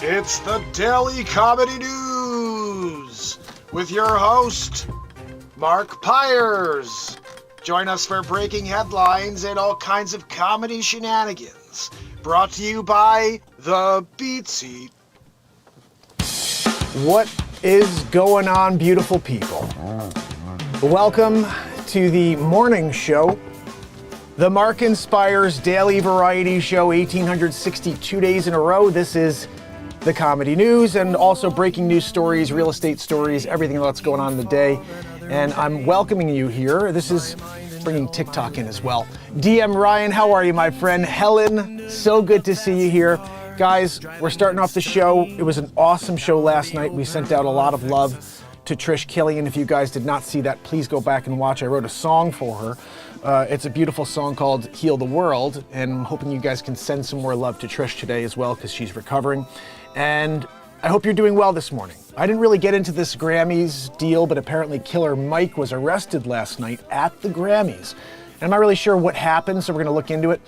It's the Daily Comedy News with your host, Mark Pires. Join us for breaking headlines and all kinds of comedy shenanigans. Brought to you by the BeatSeat. What is going on, beautiful people? Welcome to the morning show, the Mark Inspires Daily Variety Show, 1,862 days in a row. This is the comedy news and also breaking news stories, real estate stories, everything that's going on in the day. And I'm welcoming you here. This is bringing TikTok in as well. DM Ryan, how are you, my friend? Helen, so good to see you here. Guys, we're starting off the show. It was an awesome show last night. We sent out a lot of love to Trish Killian. If you guys did not see that, please go back and watch. I wrote a song for her. It's a beautiful song called Heal the World, and I'm hoping you guys can send some more love to Trish today as well, because she's recovering. And I hope you're doing well this morning. I didn't really get into this Grammys deal, but apparently Killer Mike was arrested last night at the Grammys. And I'm not really sure what happened, so we're gonna look into it,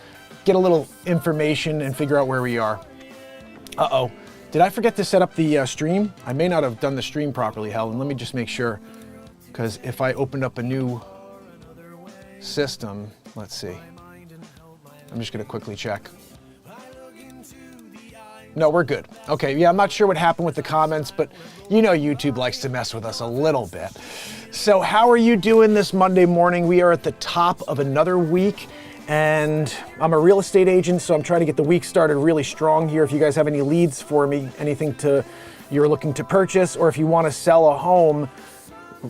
get a little information and figure out where we are. Uh-oh, did I forget to set up the stream? I may not have done the stream properly, Helen. Let me just make sure, because if I opened up a new system, let's see. I'm just gonna quickly check. No, we're good. Okay, yeah, I'm not sure what happened with the comments, but you know YouTube likes to mess with us a little bit. So how are you doing this Monday morning? We are at the top of another week, and I'm a real estate agent, so I'm trying to get the week started really strong here. If you guys have any leads for me, anything you're looking to purchase, or if you want to sell a home,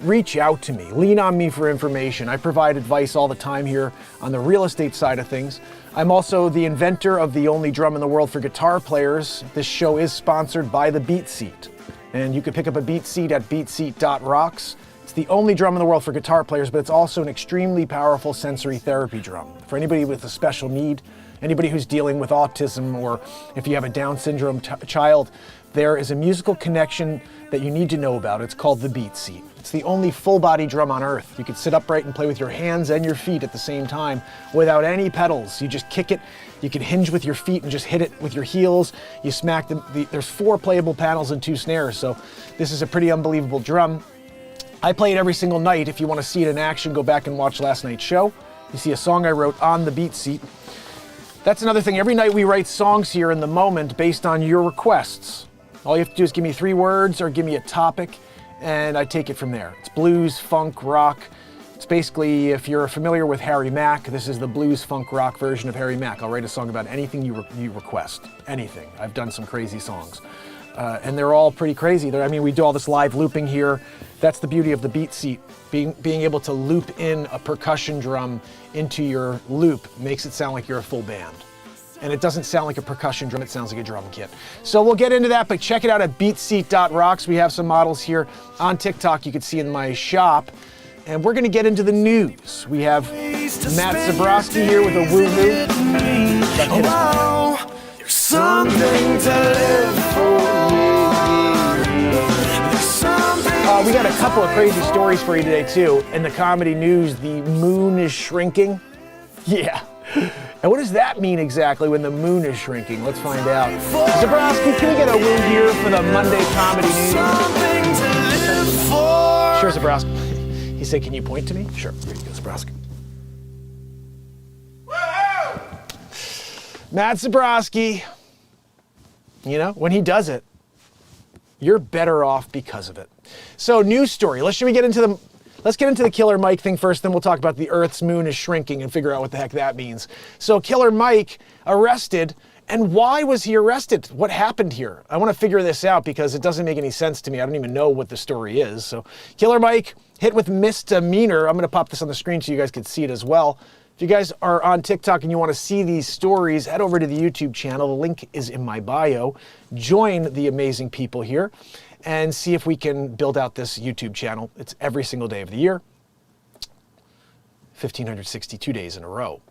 reach out to me. Lean on me for information. I provide advice all the time here on the real estate side of things. I'm also the inventor of the only drum in the world for guitar players. This show is sponsored by the BeatSeat, and you can pick up a BeatSeat at beatseat.rocks. It's the only drum in the world for guitar players, but it's also an extremely powerful sensory therapy drum. For anybody with a special need, anybody who's dealing with autism, or if you have a Down syndrome child, there is a musical connection that you need to know about. It's called the BeatSeat. It's the only full body drum on earth. You can sit upright and play with your hands and your feet at the same time without any pedals. You just kick it. You can hinge with your feet and just hit it with your heels. You smack there's 4 playable panels and 2 snares. So this is a pretty unbelievable drum. I play it every single night. If you want to see it in action, go back and watch last night's show. You see a song I wrote on the BeatSeat. That's another thing. Every night we write songs here in the moment based on your requests. All you have to do is give me 3 words or give me a topic, and I take it from there. It's blues, funk, rock. It's basically, if you're familiar with Harry Mack, this is the blues, funk, rock version of Harry Mack. I'll write a song about anything you request, anything. I've done some crazy songs, and they're all pretty crazy. We do all this live looping here. That's the beauty of the BeatSeat. Being able to loop in a percussion drum into your loop makes it sound like you're a full band. And it doesn't sound like a percussion drum, it sounds like a drum kit. So we'll get into that, but check it out at beatseat.rocks. We have some models here on TikTok you can see in my shop. And we're gonna get into the news. We have Matt Zabrowski here with a woohoo. There's something to live for. We got a couple of crazy stories for you today too. In the comedy news, the moon is shrinking. Yeah. And what does that mean exactly when the moon is shrinking? Let's find out. Zabrowski, can we get a woo here for the Monday comedy news? Sure, Zabrowski. He said, can you point to me? Sure, here you go, Zabrowski. Matt Zabrowski. You know, when he does it, you're better off because of it. So, news story. Let's get into the Killer Mike thing first, then we'll talk about the Earth's moon is shrinking and figure out what the heck that means. So Killer Mike arrested, and why was he arrested? What happened here? I want to figure this out because it doesn't make any sense to me. I don't even know what the story is. So Killer Mike hit with misdemeanor. I'm going to pop this on the screen so you guys can see it as well. If you guys are on TikTok and you want to see these stories, head over to the YouTube channel. The link is in my bio. Join the amazing people here and see if we can build out this YouTube channel. It's every single day of the year, 1,562 days in a row.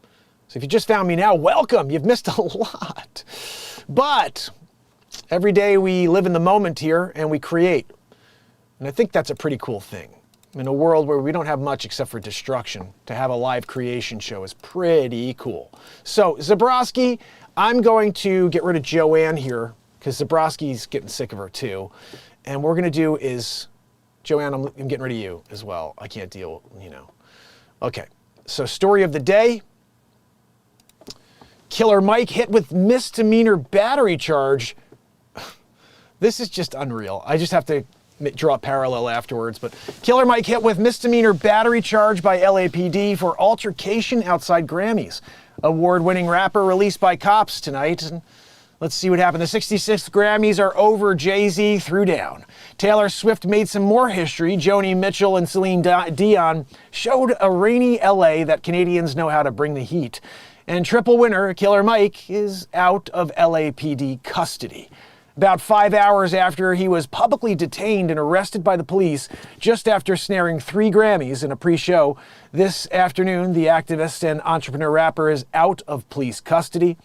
So if you just found me now, welcome. You've missed a lot. But every day we live in the moment here and we create. And I think that's a pretty cool thing. In a world where we don't have much except for destruction, to have a live creation show is pretty cool. So Zabrowski, I'm going to get rid of Joanne here because Zabrowski's getting sick of her too. And what we're going to do is, Joanne, I'm getting rid of you as well. I can't deal, Okay, so story of the day. Killer Mike hit with misdemeanor battery charge. This is just unreal. I just have to draw a parallel afterwards. But Killer Mike hit with misdemeanor battery charge by LAPD for altercation outside Grammys. Award-winning rapper released by cops tonight. And let's see what happened. The 66th Grammys are over. Jay-Z threw down. Taylor Swift made some more history. Joni Mitchell and Celine Dion showed a rainy LA that Canadians know how to bring the heat. And triple winner Killer Mike is out of LAPD custody. About 5 hours after he was publicly detained and arrested by the police just after snaring 3 Grammys in a pre-show, this afternoon the activist and entrepreneur rapper is out of police custody.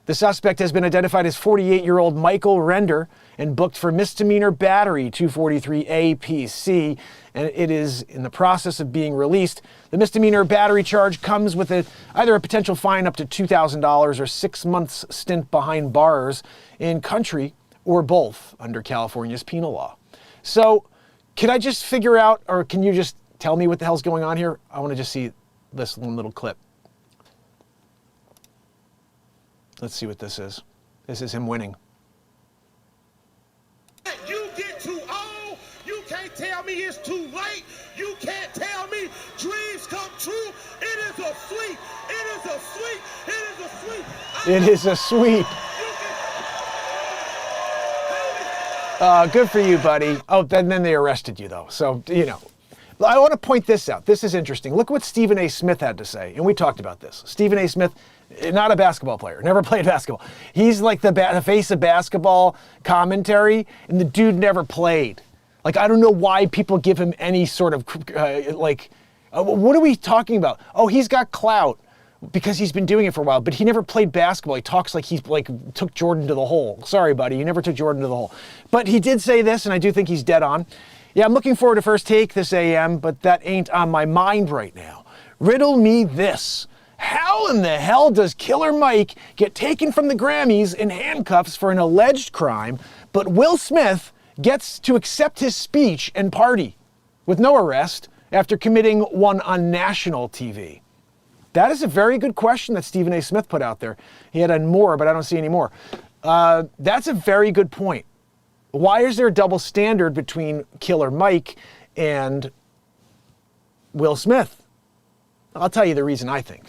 The suspect has been identified as 48-year-old Michael Render and booked for misdemeanor battery 243 APC, and it is in the process of being released. The misdemeanor battery charge comes with either a potential fine up to $2,000 or 6 months stint behind bars in country, or both under California's penal law. So can I just figure out, or can you just tell me what the hell's going on here? I want to just see this one little clip. Let's see what this is. This is him winning. You get too old, you can't tell me it's too late, you can't tell me dreams come true. It is a sweep, it is a sweep, it is a sweep. It is a sweep. Good for you, buddy. Oh, then they arrested you, though. So, I want to point this out. This is interesting. Look what Stephen A. Smith had to say, and we talked about this. Stephen A. Smith, not a basketball player, never played basketball. He's like the face of basketball commentary, and the dude never played. Like, I don't know why people give him any sort of, what are we talking about? Oh, he's got clout because he's been doing it for a while, but he never played basketball. He talks like he's took Jordan to the hole. Sorry, buddy, you never took Jordan to the hole. But he did say this, and I do think he's dead on. Yeah, I'm looking forward to First Take this AM, but that ain't on my mind right now. Riddle me this. How in the hell does Killer Mike get taken from the Grammys in handcuffs for an alleged crime, but Will Smith gets to accept his speech and party with no arrest after committing one on national TV? That is a very good question that Stephen A. Smith put out there. He had more, but I don't see any more. That's a very good point. Why is there a double standard between Killer Mike and Will Smith? I'll tell you the reason I think.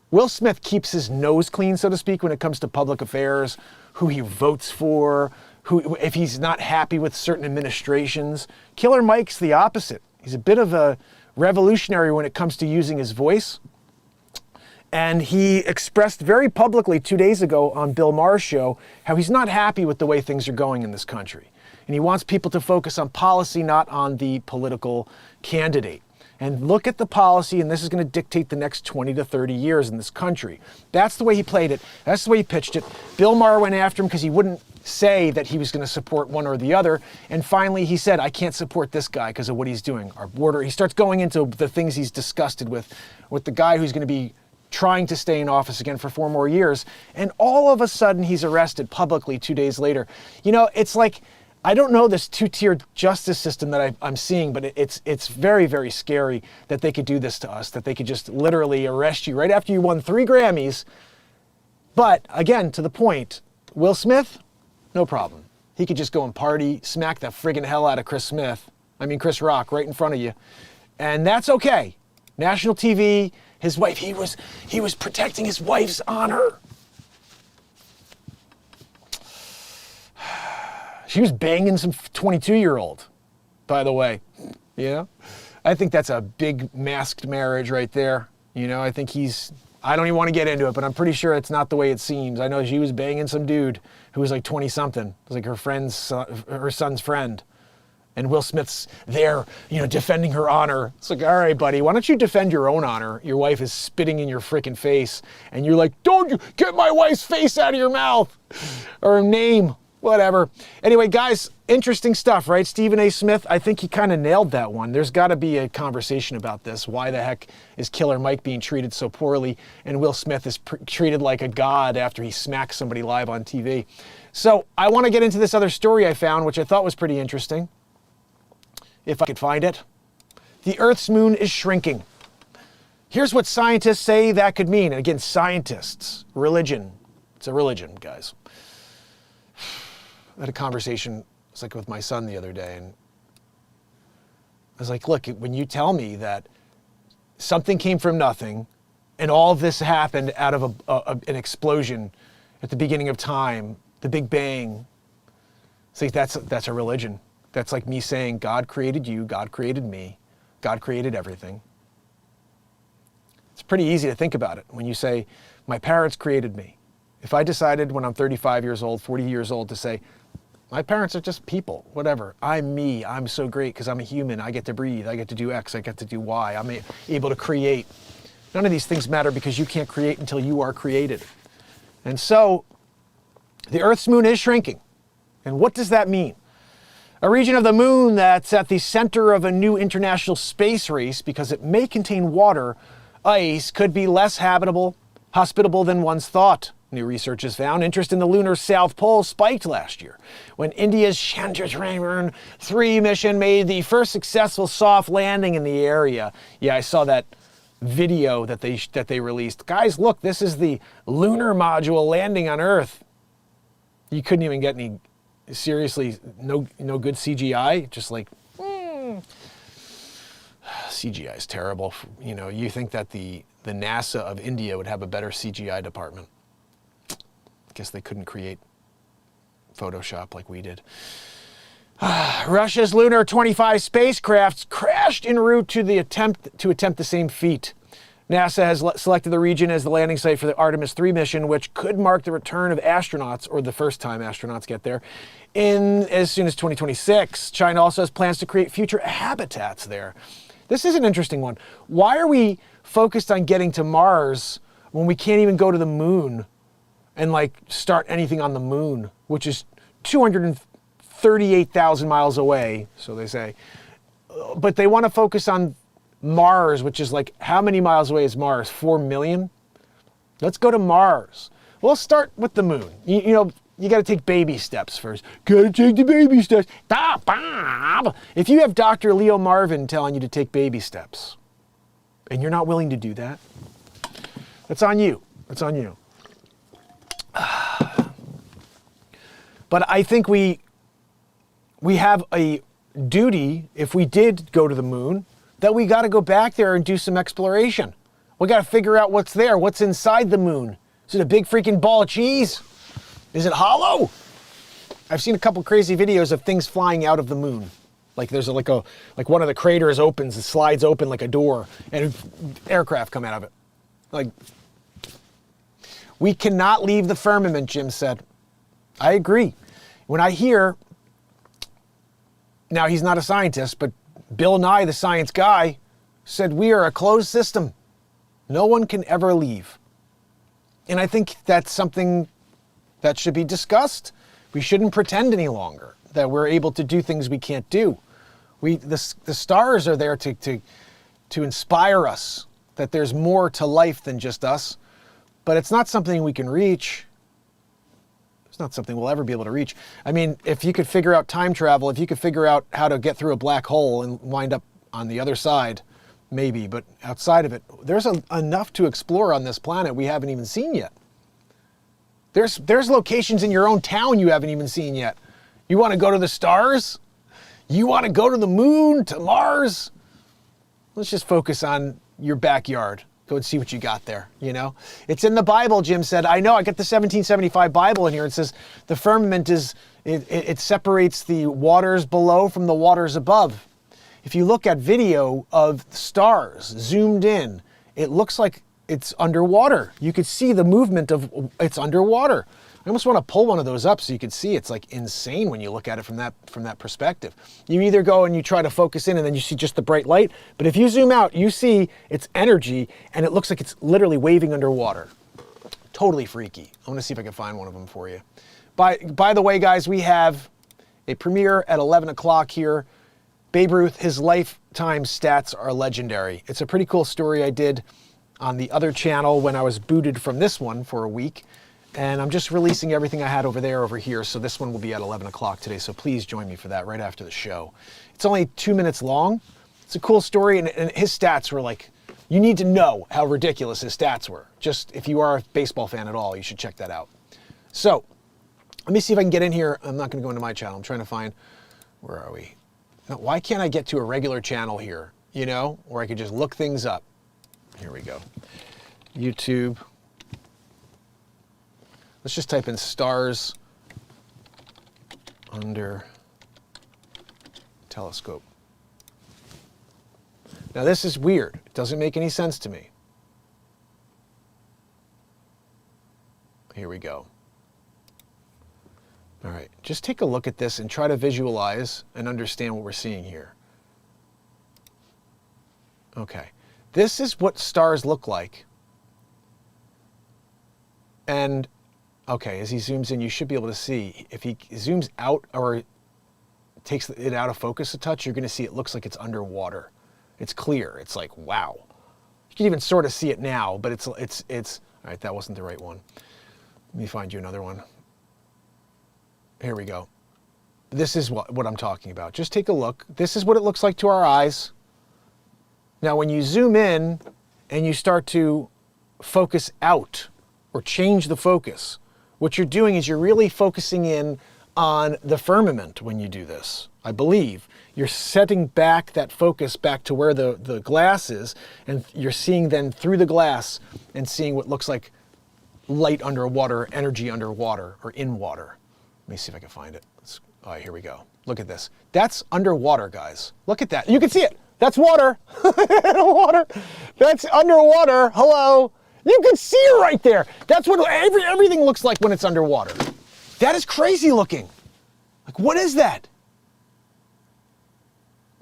Will Smith keeps his nose clean, so to speak, when it comes to public affairs, who he votes for, if he's not happy with certain administrations. Killer Mike's the opposite. He's a bit of a revolutionary when it comes to using his voice. And he expressed very publicly 2 days ago on Bill Maher's show how he's not happy with the way things are going in this country. And he wants people to focus on policy, not on the political candidate. And look at the policy, and this is going to dictate the next 20 to 30 years in this country. That's the way he played it. That's the way he pitched it. Bill Maher went after him because he wouldn't say that he was going to support one or the other. And finally, he said, I can't support this guy because of what he's doing. Our border, he starts going into the things he's disgusted with the guy who's going to be trying to stay in office again for 4 more years. And all of a sudden, he's arrested publicly 2 days later. It's like, I don't know this two-tiered justice system that I'm seeing, but it's very, very scary that they could do this to us, that they could just literally arrest you right after you won 3 Grammys. But again, to the point, Will Smith, no problem. He could just go and party, smack the friggin' hell out of Chris Rock right in front of you. And that's okay. National TV, his wife, he was protecting his wife's honor. She was banging some 22-year-old, by the way. I think that's a big masked marriage right there. I think I don't even want to get into it, but I'm pretty sure it's not the way it seems. I know she was banging some dude who was like 20-something. It was like her son's friend. And Will Smith's there, defending her honor. It's like, all right, buddy, why don't you defend your own honor? Your wife is spitting in your freaking face. And you're like, don't you get my wife's face out of your mouth. Or her name. Whatever. Anyway, guys, interesting stuff, right? Stephen A. Smith, I think he kind of nailed that one. There's got to be a conversation about this. Why the heck is Killer Mike being treated so poorly and Will Smith is treated like a god after he smacks somebody live on TV? So I want to get into this other story I found, which I thought was pretty interesting, if I could find it. The Earth's moon is shrinking. Here's what scientists say that could mean. And again, scientists, religion. It's a religion, guys. I had a conversation, it's like with my son the other day, and I was like, look, when you tell me that something came from nothing and all of this happened out of an explosion at the beginning of time, the Big Bang, it's like that's a religion. That's like me saying God created you, God created me, God created everything. It's pretty easy to think about it when you say, my parents created me. If I decided when I'm 35 years old, 40 years old to say, my parents are just people, whatever. I'm me. I'm so great because I'm a human. I get to breathe. I get to do X. I get to do Y. I'm able to create. None of these things matter because you can't create until you are created. And so the Earth's moon is shrinking. And what does that mean? A region of the moon that's at the center of a new international space race because it may contain water, ice, could be less hospitable than once thought. New research has found interest in the lunar South Pole spiked last year when India's Chandrayaan-3 mission made the first successful soft landing in the area. Yeah, I saw that video that they released. Guys, look, this is the lunar module landing on Earth. You couldn't even get any, seriously, no good CGI. Just like, CGI is terrible. You know, you think that the NASA of India would have a better CGI department. Guess they couldn't create Photoshop like we did. Russia's Lunar 25 spacecraft crashed en route to attempt the same feat. NASA has selected the region as the landing site for the Artemis 3 mission, which could mark the return of astronauts, or the first time astronauts get there, in as soon as 2026. China also has plans to create future habitats there. This is an interesting one. Why are we focused on getting to Mars when we can't even go to the moon and like start anything on the moon, which is 238,000 miles away, so they say. But they want to focus on Mars, which is like, how many miles away is Mars? 4 million? Let's go to Mars. We'll start with the moon. You know, you got to take baby steps first. Got to take the baby steps. If you have Dr. Leo Marvin telling you to take baby steps, and you're not willing to do that, that's on you. That's on you. But I think we have a duty, if we did go to the moon, that we got to go back there and do some exploration. We got to figure out what's there, what's inside the moon. Is it a big freaking ball of cheese? Is it hollow? I've seen a couple crazy videos of things flying out of the moon. Like there's like one of the craters opens, it slides open like a door, and aircraft come out of it. Like, we cannot leave the firmament, Jim said. I agree. When I hear, now he's not a scientist, but Bill Nye, the science guy, said we are a closed system. No one can ever leave. And I think that's something that should be discussed. We shouldn't pretend any longer that we're able to do things we can't do. The stars are there to inspire us that there's more to life than just us. But it's not something we can reach. It's not something we'll ever be able to reach. I mean, if you could figure out time travel, if you could figure out how to get through a black hole and wind up on the other side, maybe. But outside of it, there's enough to explore on this planet we haven't even seen yet. There's locations in your own town you haven't even seen yet. You want to go to the stars? You want to go to the moon, to Mars? Let's just focus on your backyard. Go and see what you got there, you know? It's in the Bible, Jim said. I know, I got the 1775 Bible in here. It says the firmament it separates the waters below from the waters above. If you look at video of stars zoomed in, it looks like it's underwater. You could see the movement of it's underwater. I almost want to pull one of those up so you can see. It's like insane when you look at it from that perspective. You either go and you try to focus in and then you see just the bright light, but if you zoom out, you see its energy and it looks like it's literally waving underwater. Totally freaky. I want to see if I can find one of them for you. By the way, guys, we have a premiere at 11 o'clock here. Babe Ruth, his lifetime stats are legendary. It's a pretty cool story I did on the other channel when I was booted from this one for a week. And I'm just releasing everything I had over here. So this one will be at 11 o'clock today. So please join me for that right after the show. It's only 2 minutes long. It's a cool story. And his stats were like, you need to know how ridiculous his stats were. Just if you are a baseball fan at all, you should check that out. So let me see if I can get in here. I'm not going to go into my channel. I'm trying to find, where are we? Now, why can't I get to a regular channel here, you know, where I could just look things up? Here we go. YouTube. Let's just type in stars under telescope. Now this is weird. It doesn't make any sense to me. Here we go. All right, just take a look at this and try to visualize and understand what we're seeing here. Okay, this is what stars look like. And, okay, as he zooms in, you should be able to see. If he zooms out or takes it out of focus a touch, you're gonna see it looks like it's underwater. It's clear, it's like, wow. You can even sort of see it now, but it's, all right, that wasn't the right one. Let me find you another one. Here we go. This is what I'm talking about. Just take a look. This is what it looks like to our eyes. Now, when you zoom in and you start to focus out or change the focus, what you're doing is you're really focusing in on the firmament when you do this, I believe. You're setting back that focus back to where the glass is, and you're seeing then through the glass and seeing what looks like light underwater, energy underwater, or in water. Let me see if I can find it. All right, here we go. Look at this. That's underwater, guys. Look at that. You can see it. That's water. Water. That's underwater. Hello. You can see it right there. That's what everything looks like when it's underwater. That is crazy looking. Like, what is that?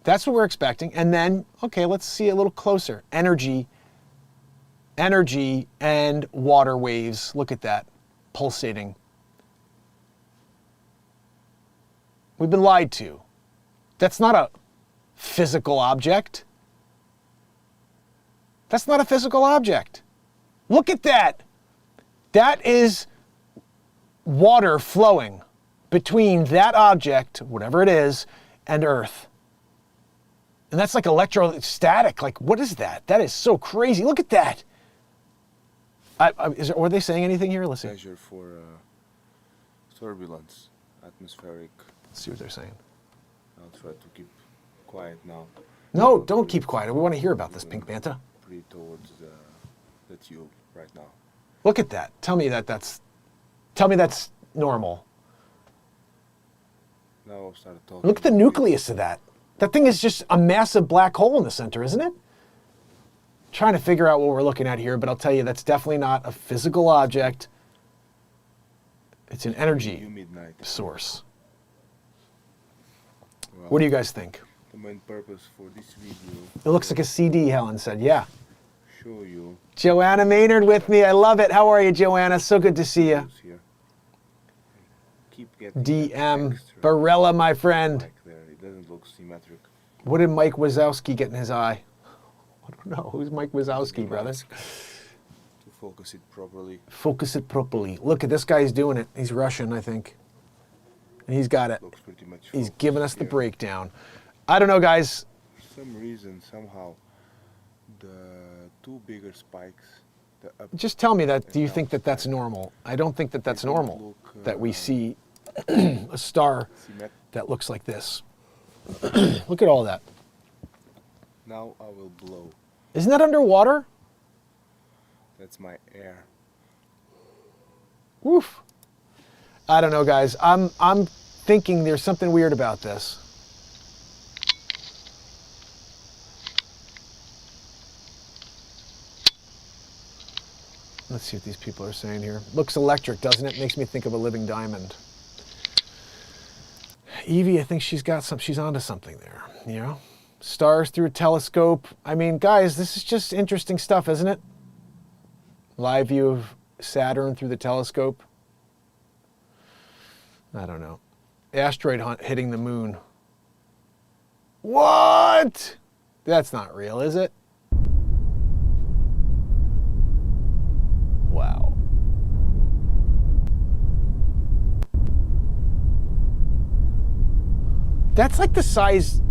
That's what we're expecting. And then, okay, let's see a little closer. Energy and water waves. Look at that. Pulsating. We've been lied to. That's not a physical object. That's not a physical object. Look at that. That is water flowing between that object, whatever it is, and Earth. And that's like electrostatic. Like, what is that? That is so crazy. Look at that. Were they saying anything here? Let's see. Measure for turbulence, atmospheric. Let's see what they're saying. I'll try to keep quiet now. No, don't keep quiet. We want to hear about this, Pink Manta. Breathe towards the tube right now. Look at that. Tell me that's normal. Now I'll start talking. Look at the nucleus of that. That thing is just a massive black hole in the center, isn't it? Trying to figure out what we're looking at here, but I'll tell you that's definitely not a physical object. It's an energy source. Well, what do you guys think? The main purpose for this video. It looks like a CD, Helen said. Yeah. Show you. Joanna Maynard with me. I love it. How are you, Joanna? So good to see you. Here. Keep getting DM extra Barella, my friend. like there. It doesn't look symmetric. What did Mike Wazowski get in his eye? I don't know. Who's Mike Wazowski, brother? To focus it properly. Focus it properly. Look at this guy's doing it. He's Russian, I think. And he's got it. Looks pretty much He's focused giving us the here. breakdown. I don't know, guys. For some reason, somehow, the two bigger spikes. The up Just tell me that. Do you and think that that's normal? I don't think that that's They don't normal. look, That we see a star that looks like this. Look at all that. Now I will blow. Isn't that underwater? That's my air. Woof. I don't know, guys. I'm thinking there's something weird about this. Let's see what these people are saying here. Looks electric, doesn't it? Makes me think of a living diamond. Evie, I think she's onto something there, you know? Stars through a telescope. I mean, guys, this is just interesting stuff, isn't it? Live view of Saturn through the telescope. I don't know. Asteroid hunt hitting the moon. What? That's not real, is it? Wow. That's like the size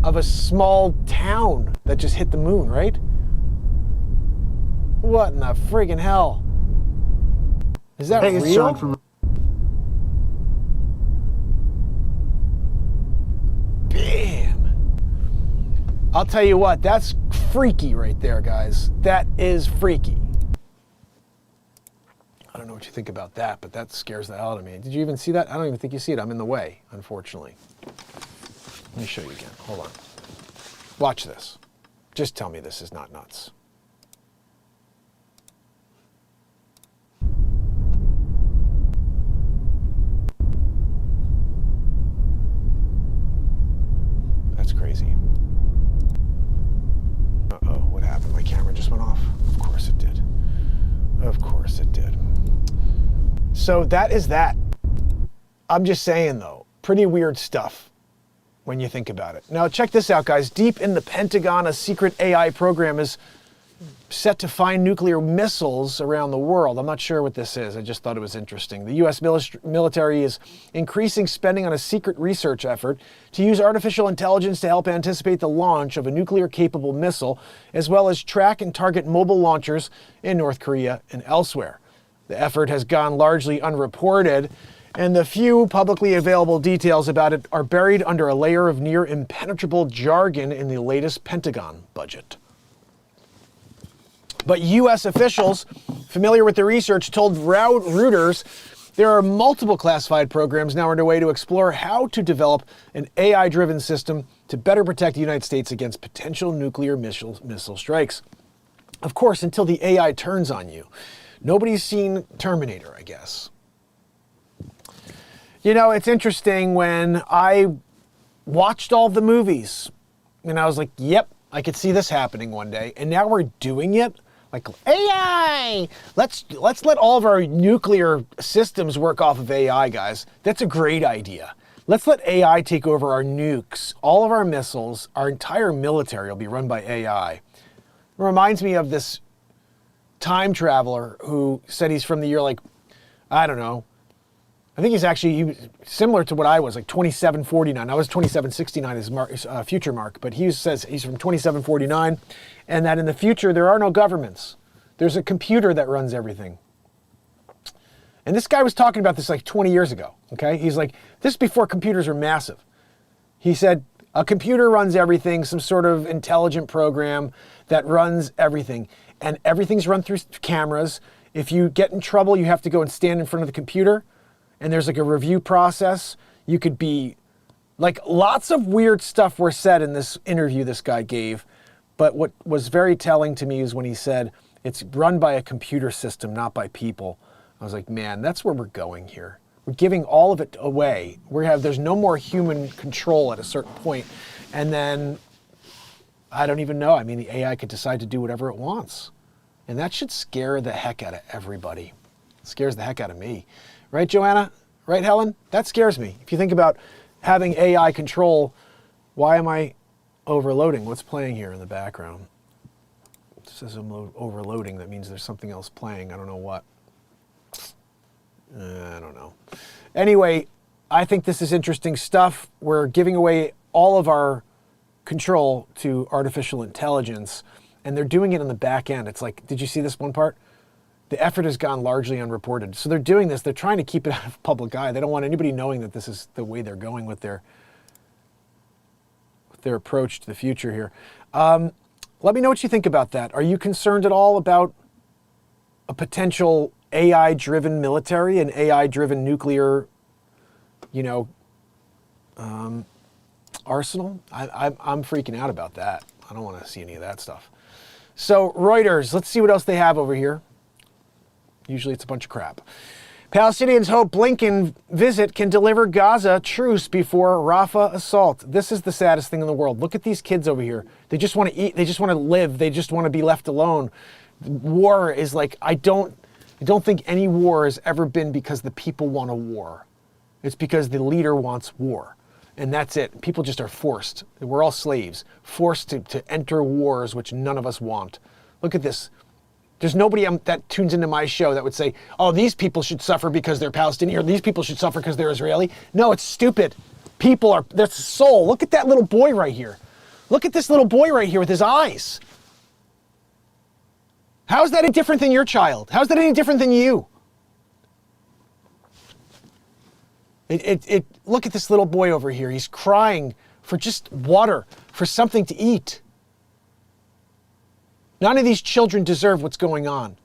of a small town that just hit the moon, right? What in the friggin' hell? Is that Hey, it's real? John from Bam! I'll tell you what, that's freaky right there, guys. That is freaky. I don't know what you think about that, but that scares the hell out of me. Did you even see that? I don't even think you see it. I'm in the way, unfortunately. Let me show you again. Hold on. Watch this. Just tell me this is not nuts. That's crazy. Uh-oh, what happened? My camera just went off. Of course it did. Of course it did. So that is that. I'm just saying though, pretty weird stuff when you think about it. Now check this out, guys. Deep in the Pentagon, a secret AI program is set to find nuclear missiles around the world. I'm not sure what this is. I just thought it was interesting. The U.S. military is increasing spending on a secret research effort to use artificial intelligence to help anticipate the launch of a nuclear-capable missile, as well as track and target mobile launchers in North Korea and elsewhere. The effort has gone largely unreported, and the few publicly available details about it are buried under a layer of near impenetrable jargon in the latest Pentagon budget. But U.S. officials familiar with the research told Reuters there are multiple classified programs now underway to explore how to develop an AI-driven system to better protect the United States against potential nuclear missile strikes. Of course, until the AI turns on you. Nobody's seen Terminator, I guess. You know, it's interesting when I watched all the movies and I was like, yep, I could see this happening one day. And now we're doing it. Like AI, let's let all of our nuclear systems work off of AI, guys. That's a great idea. Let's let AI take over our nukes, all of our missiles, our entire military will be run by AI. It reminds me of this time traveler who said he's from the year like, I don't know. I think he was similar to what I was, like 2749. I was 2769 as future Mark, but he says he's from 2749, and that in the future there are no governments. There's a computer that runs everything. And this guy was talking about this like 20 years ago, okay? He's like, this is before computers are massive. He said, a computer runs everything, some sort of intelligent program that runs everything. And everything's run through cameras. If you get in trouble, you have to go and stand in front of the computer. And there's like a review process. You could be, like, lots of weird stuff were said in this interview this guy gave. But what was very telling to me is when he said, it's run by a computer system, not by people. I was like, man, that's where we're going here. We're giving all of it away. There's no more human control at a certain point. And then, I don't even know. I mean, the AI could decide to do whatever it wants. And that should scare the heck out of everybody. It scares the heck out of me. Right, Joanna? Right, Helen? That scares me. If you think about having AI control, why am I overloading? What's playing here in the background? It says I'm overloading. That means there's something else playing. I don't know what. I don't know. Anyway, I think this is interesting stuff. We're giving away all of our control to artificial intelligence, and they're doing it on the back end. It's like, did you see this one part? The effort has gone largely unreported. So they're doing this. They're trying to keep it out of public eye. They don't want anybody knowing that this is the way they're going with their approach to the future here. Let me know what you think about that. Are you concerned at all about a potential AI-driven military, an AI-driven nuclear, arsenal? I'm freaking out about that. I don't want to see any of that stuff. So Reuters, let's see what else they have over here. Usually it's a bunch of crap. Palestinians hope Blinken visit can deliver Gaza truce before Rafah assault. This is the saddest thing in the world. Look at these kids over here. They just want to eat. They just want to live. They just want to be left alone. War is like, I don't think any war has ever been because the people want a war. It's because the leader wants war. And that's it. People just are forced. We're all slaves, forced to enter wars which none of us want. Look at this. There's nobody that tunes into my show that would say, oh, these people should suffer because they're Palestinian, or these people should suffer because they're Israeli. No, it's stupid. People are, that's soul. Look at that little boy right here. Look at this little boy right here with his eyes. How is that any different than your child? How is that any different than you? Look at this little boy over here. He's crying for just water, for something to eat. None of these children deserve what's going on.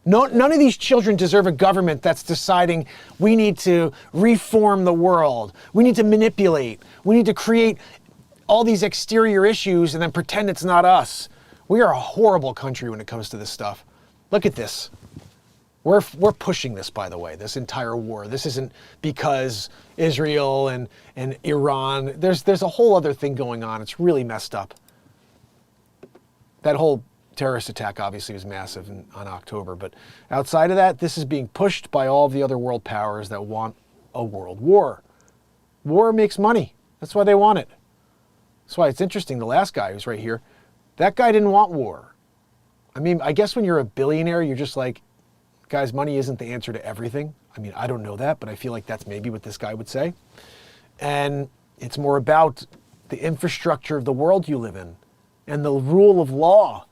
None of these children deserve a government that's deciding we need to reform the world. We need to manipulate. We need to create all these exterior issues and then pretend it's not us. We are a horrible country when it comes to this stuff. Look at this. We're pushing this, by the way, this entire war. This isn't because Israel and Iran. There's a whole other thing going on. It's really messed up. That whole terrorist attack obviously was massive on October, but outside of that, this is being pushed by all of the other world powers that want a world war. War makes money. That's why they want it. That's why it's interesting. The last guy who's right here, that guy didn't want war. I mean, I guess when you're a billionaire, you're just like, guys, money isn't the answer to everything. I mean, I don't know that, but I feel like that's maybe what this guy would say. And it's more about the infrastructure of the world you live in and the rule of law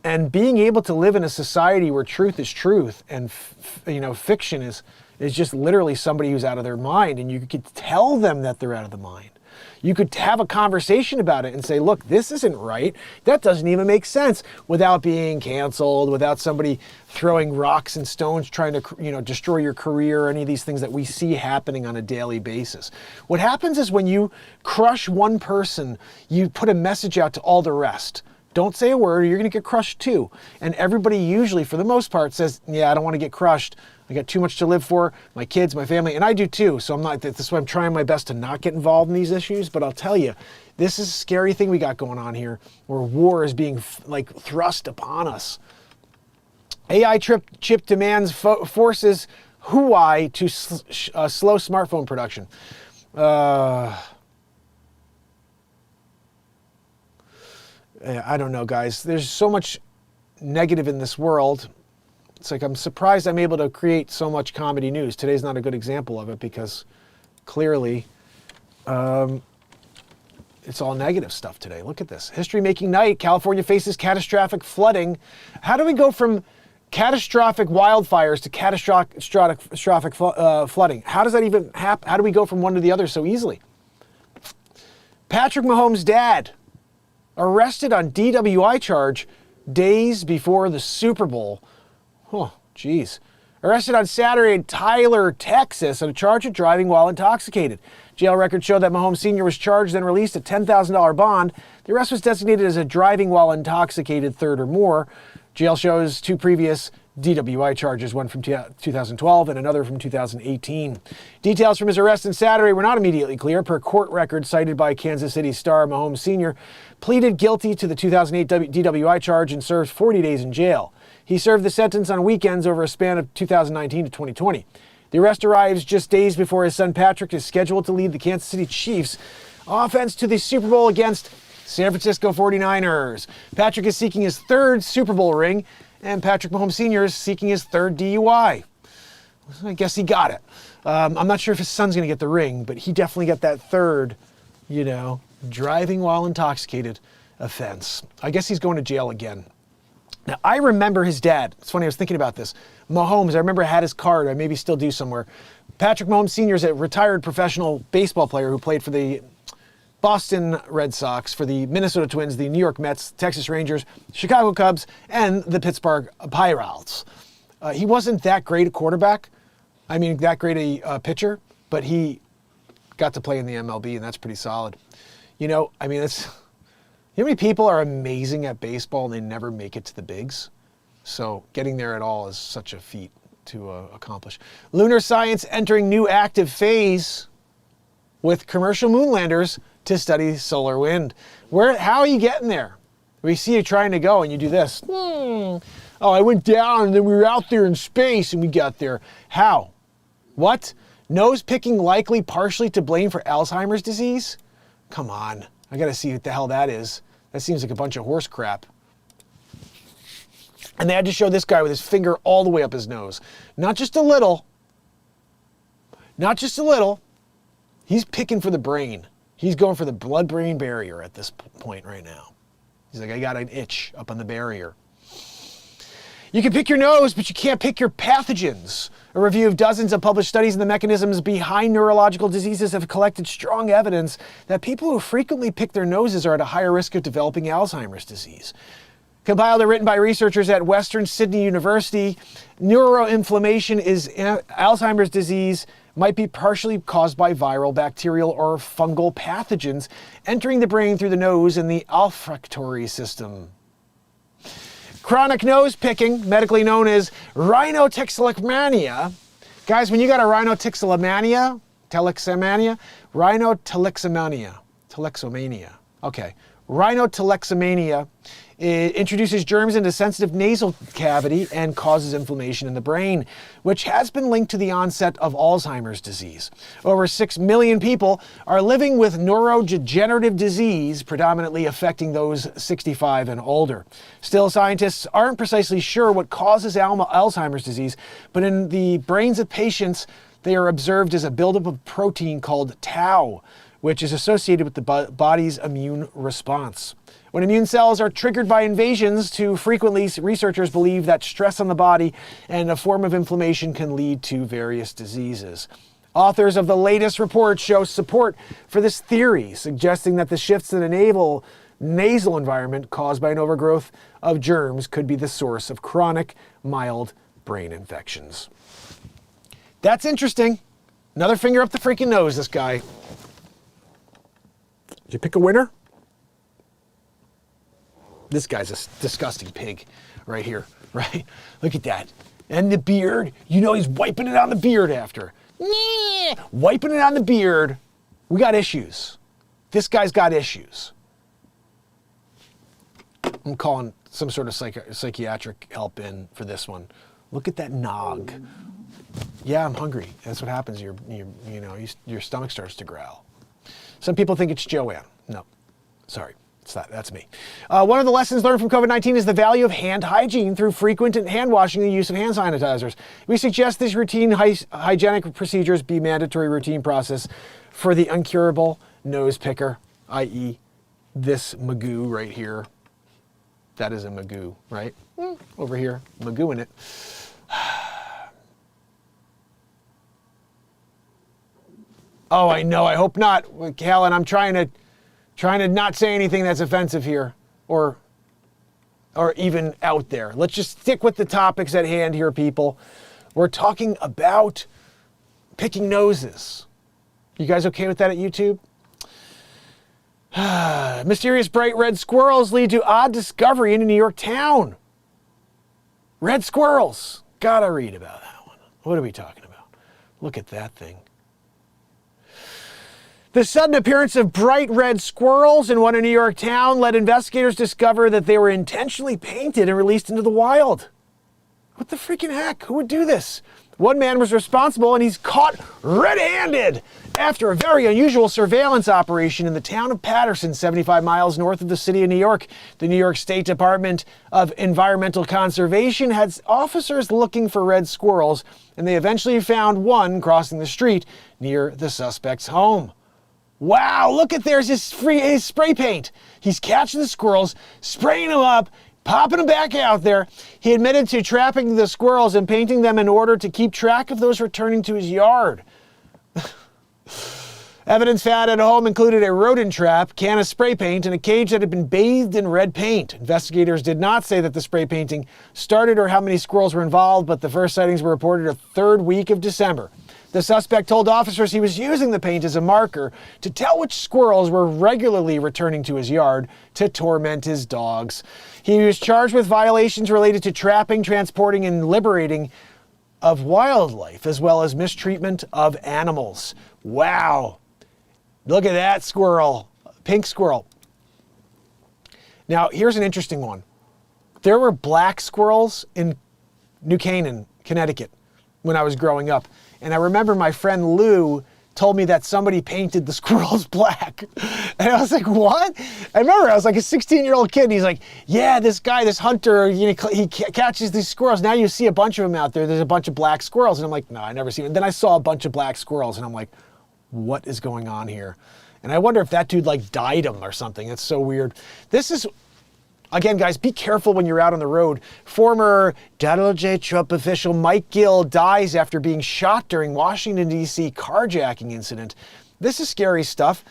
and being able to live in a society where truth is truth and fiction is just literally somebody who's out of their mind, and you could tell them that they're out of the mind. You could have a conversation about it and say, look, this isn't right. That doesn't even make sense, without being canceled, without somebody throwing rocks and stones trying to, destroy your career, or any of these things that we see happening on a daily basis. What happens is when you crush one person, you put a message out to all the rest. Don't say a word, or you're going to get crushed too. And everybody usually, for the most part, says, yeah, I don't want to get crushed. I got too much to live for, my kids, my family, and I do too. So this is why I'm trying my best to not get involved in these issues. But I'll tell you, this is a scary thing we got going on here, where war is being thrust upon us. AI chip demands forces Huawei to slow smartphone production. I don't know, guys. There's so much negative in this world. It's like I'm surprised I'm able to create so much comedy news. Today's not a good example of it because clearly it's all negative stuff today. Look at this. History-making night. California faces catastrophic flooding. How do we go from catastrophic wildfires to catastrophic flooding? How does that even happen? How do we go from one to the other so easily? Patrick Mahomes' dad arrested on DWI charge days before the Super Bowl. Oh, geez. Arrested on Saturday in Tyler, Texas, on a charge of driving while intoxicated. Jail records show that Mahomes Sr. was charged and released a $10,000 bond. The arrest was designated as a driving while intoxicated third or more. Jail shows two previous DWI charges, one from 2012 and another from 2018. Details from his arrest on Saturday were not immediately clear. Per court records cited by Kansas City Star, Mahomes Sr. pleaded guilty to the 2008 DWI charge and served 40 days in jail. He served the sentence on weekends over a span of 2019 to 2020. The arrest arrives just days before his son Patrick is scheduled to lead the Kansas City Chiefs offense to the Super Bowl against San Francisco 49ers. Patrick is seeking his third Super Bowl ring, and Patrick Mahomes Sr. is seeking his third DUI. I guess he got it. I'm not sure if his son's going to get the ring, but he definitely got that third, driving while intoxicated offense. I guess he's going to jail again. Now, I remember his dad. It's funny, I was thinking about this. Mahomes, I remember I had his card. I maybe still do somewhere. Patrick Mahomes Sr. is a retired professional baseball player who played for the Boston Red Sox, for the Minnesota Twins, the New York Mets, Texas Rangers, Chicago Cubs, and the Pittsburgh Pirates. He wasn't that great a quarterback. That great a pitcher, but he got to play in the MLB, and that's pretty solid. You know how many people are amazing at baseball and they never make it to the bigs? So getting there at all is such a feat to accomplish. Lunar science entering new active phase with commercial moon landers to study solar wind. How are you getting there? We see you trying to go and you do this. Oh, I went down and then we were out there in space and we got there. How? What? Nose picking likely partially to blame for Alzheimer's disease? Come on, I gotta see what the hell that is. That seems like a bunch of horse crap. And they had to show this guy with his finger all the way up his nose. Not just a little. Not just a little. He's picking for the brain. He's going for the blood-brain barrier at this point right now. He's like, I got an itch up on the barrier. You can pick your nose, but you can't pick your pathogens. A review of dozens of published studies and the mechanisms behind neurological diseases have collected strong evidence that people who frequently pick their noses are at a higher risk of developing Alzheimer's disease. Compiled and written by researchers at Western Sydney University, neuroinflammation is Alzheimer's disease might be partially caused by viral, bacterial, or fungal pathogens entering the brain through the nose and the olfactory system. Chronic nose picking, medically known as rhinotixomania. Guys, when you got a rhinotixomania, okay. Rhinotixomania, it introduces germs into sensitive nasal cavity and causes inflammation in the brain, which has been linked to the onset of Alzheimer's disease. Over 6 million people are living with neurodegenerative disease, predominantly affecting those 65 and older. Still, scientists aren't precisely sure what causes Alzheimer's disease, but in the brains of patients, they are observed as a buildup of protein called tau, which is associated with the body's immune response. When immune cells are triggered by invasions, too frequently, researchers believe that stress on the body and a form of inflammation can lead to various diseases. Authors of the latest report show support for this theory, suggesting that the shifts in the nasal environment caused by an overgrowth of germs could be the source of chronic, mild brain infections. That's interesting. Another finger up the freaking nose, this guy. Did you pick a winner? This guy's a disgusting pig right here, right? Look at that. And the beard, you know he's wiping it on the beard after. Wiping it on the beard. We got issues. This guy's got issues. I'm calling some sort of psychiatric help in for this one. Look at that nog. Yeah, I'm hungry. That's what happens. Your stomach starts to growl. Some people think it's Joanne. No, sorry. That's me. One of the lessons learned from COVID-19 is the value of hand hygiene through frequent hand washing and the use of hand sanitizers. We suggest these routine hygienic procedures be mandatory routine process for the incurable nose picker, i.e. this magoo right here. That is a magoo, right? Over here, magoo in it. Oh, I know, I hope not. Helen, I'm trying to not say anything that's offensive here or even out there. Let's just stick with the topics at hand here, people. We're talking about picking noses. You guys okay with that at YouTube? Mysterious bright red squirrels lead to odd discovery in a New York town. Red squirrels. Gotta read about that one. What are we talking about? Look at that thing. The sudden appearance of bright red squirrels in one New York town led investigators discover that they were intentionally painted and released into the wild. What the freaking heck? Who would do this? One man was responsible and he's caught red-handed after a very unusual surveillance operation in the town of Paterson, 75 miles north of the city of New York. The New York State Department of Environmental Conservation had officers looking for red squirrels, and they eventually found one crossing the street near the suspect's home. Wow, look at there's his spray paint. He's catching the squirrels, spraying them up, popping them back out there. He admitted to trapping the squirrels and painting them in order to keep track of those returning to his yard. Evidence found at home included a rodent trap, can of spray paint, and a cage that had been bathed in red paint. Investigators did not say that the spray painting started or how many squirrels were involved, but the first sightings were reported the third week of December. The suspect told officers he was using the paint as a marker to tell which squirrels were regularly returning to his yard to torment his dogs. He was charged with violations related to trapping, transporting, and liberating of wildlife, as well as mistreatment of animals. Wow. Look at that squirrel. Pink squirrel. Now, here's an interesting one. There were black squirrels in New Canaan, Connecticut. when I was growing up. And I remember my friend Lou told me that somebody painted the squirrels black. And I was like, what? I remember I was like a 16-year-old kid, and he's like, yeah, this guy, this hunter, you know, he catches these squirrels. Now you see a bunch of them out there. There's a bunch of black squirrels. And I'm like, no, I never seen it. And then I saw a bunch of black squirrels, and I'm like, what is going on here? And I wonder if that dude like dyed him or something. It's so weird. This is, again, guys, be careful when you're out on the road. Former Donald J. Trump official Mike Gill dies after being shot during Washington, D.C. carjacking incident. This is scary stuff.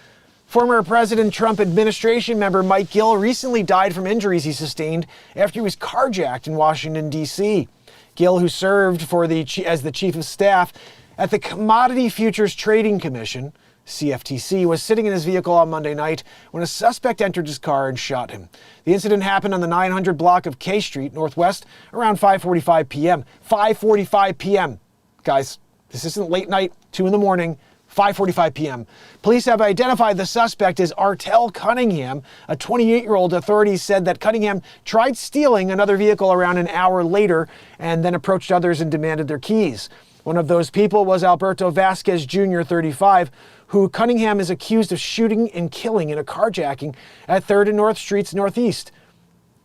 Former President Trump administration member Mike Gill recently died from injuries he sustained after he was carjacked in Washington, D.C. Gill, who served as the chief of staff at the Commodity Futures Trading Commission, CFTC, was sitting in his vehicle on Monday night when a suspect entered his car and shot him. The incident happened on the 900 block of K Street Northwest around 5:45 p.m. 5:45 p.m. Guys, this isn't late night, 2 in the morning, 5:45 p.m. Police have identified the suspect as Artel Cunningham, a 28-year-old. Authorities said that Cunningham tried stealing another vehicle around an hour later and then approached others and demanded their keys. One of those people was Alberto Vasquez Jr., 35, who Cunningham is accused of shooting and killing in a carjacking at 3rd and North Streets Northeast.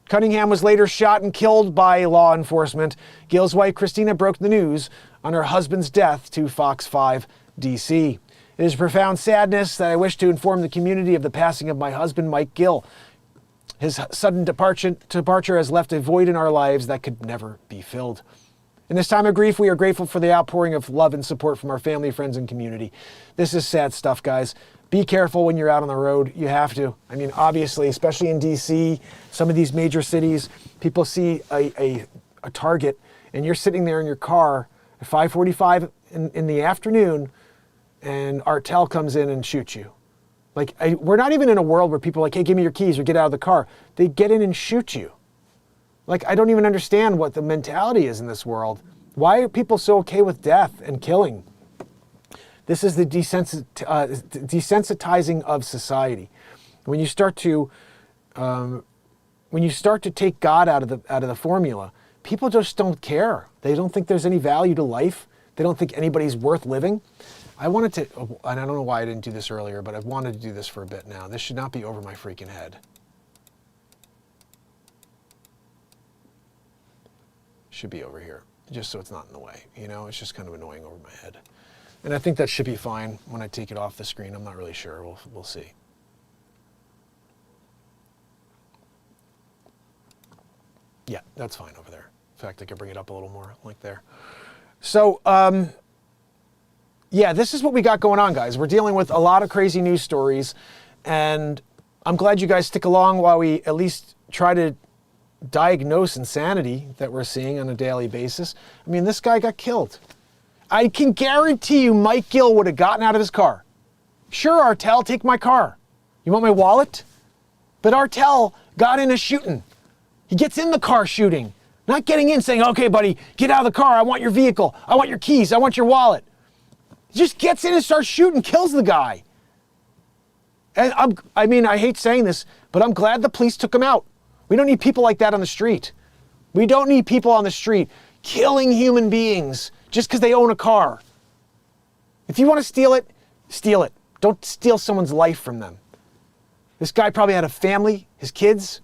Cunningham was later shot and killed by law enforcement. Gill's wife, Christina, broke the news on her husband's death to Fox 5 DC. It is profound sadness that I wish to inform the community of the passing of my husband, Mike Gill. His sudden departure has left a void in our lives that could never be filled. In this time of grief, we are grateful for the outpouring of love and support from our family, friends, and community. This is sad stuff, guys. Be careful when you're out on the road. You have to. I mean, obviously, especially in D.C., some of these major cities, people see a target, and you're sitting there in your car at 5:45 in the afternoon, and Artel comes in and shoots you. Like, we're not even in a world where people are like, hey, give me your keys or get out of the car. They get in and shoot you. Like, I don't even understand what the mentality is in this world. Why are people so okay with death and killing? This is the desensitizing of society. When you start to take God out of the formula, people just don't care. They don't think there's any value to life. They don't think anybody's worth living. I wanted to, and I don't know why I didn't do this earlier, but I've wanted to do this for a bit now. This should not be over my freaking head. Should be over here, just so it's not in the way. You know, it's just kind of annoying over my head. And I think that should be fine when I take it off the screen. I'm not really sure. We'll see. Yeah, that's fine over there. In fact, I could bring it up a little more, like there. So, yeah, this is what we got going on, guys. We're dealing with a lot of crazy news stories, and I'm glad you guys stick along while we at least try to diagnose insanity that we're seeing on a daily basis. I mean, this guy got killed. I can guarantee you Mike Gill would have gotten out of his car. Sure, Artel, take my car. You want my wallet? But Artel got in a shooting. He gets in the car shooting, not getting in saying, okay, buddy, get out of the car. I want your vehicle. I want your keys. I want your wallet. He just gets in and starts shooting, kills the guy. And I mean, I hate saying this, but I'm glad the police took him out. We don't need people like that on the street. We don't need people on the street killing human beings just because they own a car. If you want to steal it, steal it. Don't steal someone's life from them. This guy probably had a family, his kids,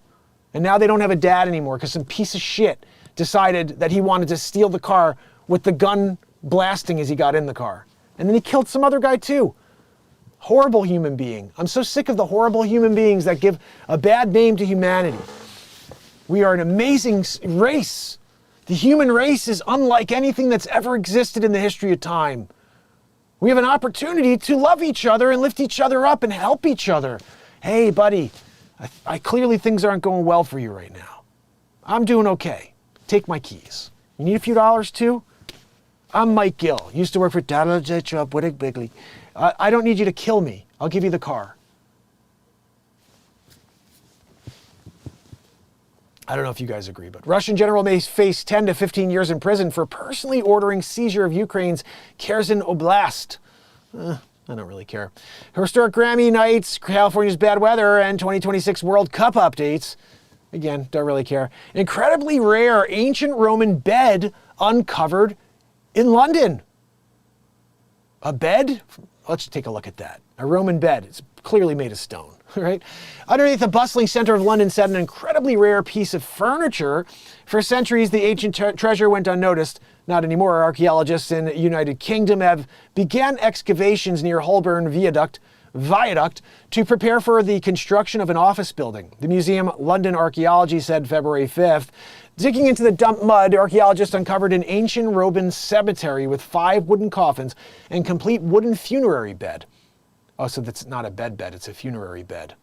and now they don't have a dad anymore because some piece of shit decided that he wanted to steal the car with the gun blasting as he got in the car. And then he killed some other guy too. Horrible human being. I'm so sick of the horrible human beings that give a bad name to humanity. We are an amazing race. The human race is unlike anything that's ever existed in the history of time. We have an opportunity to love each other and lift each other up and help each other. Hey, buddy, I clearly things aren't going well for you right now. I'm doing okay. Take my keys. You need a few dollars too? I'm Mike Gill. Used to work for Donald J. Trump, Wittig Bigley. I don't need you to kill me. I'll give you the car. I don't know if you guys agree, but Russian general may face 10 to 15 years in prison for personally ordering seizure of Ukraine's Kherson Oblast. I don't really care. Historic Grammy nights, California's bad weather, and 2026 World Cup updates. Again, don't really care. Incredibly rare ancient Roman bed uncovered in London. A bed? Let's take a look at that. A Roman bed. It's clearly made of stone, right? Underneath the bustling center of London sat an incredibly rare piece of furniture. For centuries, the ancient treasure went unnoticed. Not anymore. Archaeologists in the United Kingdom have began excavations near Holborn Viaduct to prepare for the construction of an office building. The Museum London Archaeology said February 5th. Digging into the dump mud, archaeologists uncovered an ancient Roman cemetery with 5 wooden coffins and complete wooden funerary bed. Oh, so that's not a bed, it's a funerary bed.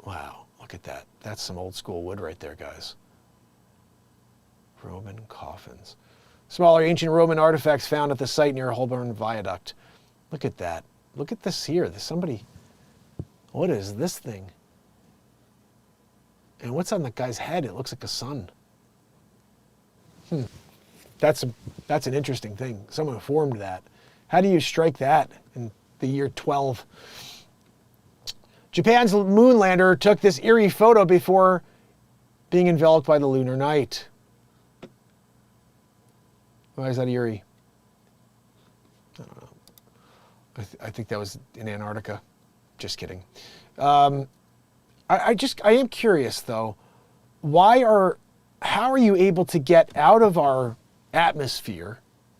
Wow, look at that. That's some old school wood right there, guys. Roman coffins. Smaller ancient Roman artifacts found at the site near Holborn Viaduct. Look at that. Look at this here. There's somebody. What is this thing? And what's on the guy's head? It looks like a sun. That's an interesting thing. Someone formed that. How do you strike that in the year 12? Japan's moon lander took this eerie photo before being enveloped by the lunar night. Why is that eerie? I don't know. I think that was in Antarctica. Just kidding. I am curious though. How are you able to get out of our atmosphere?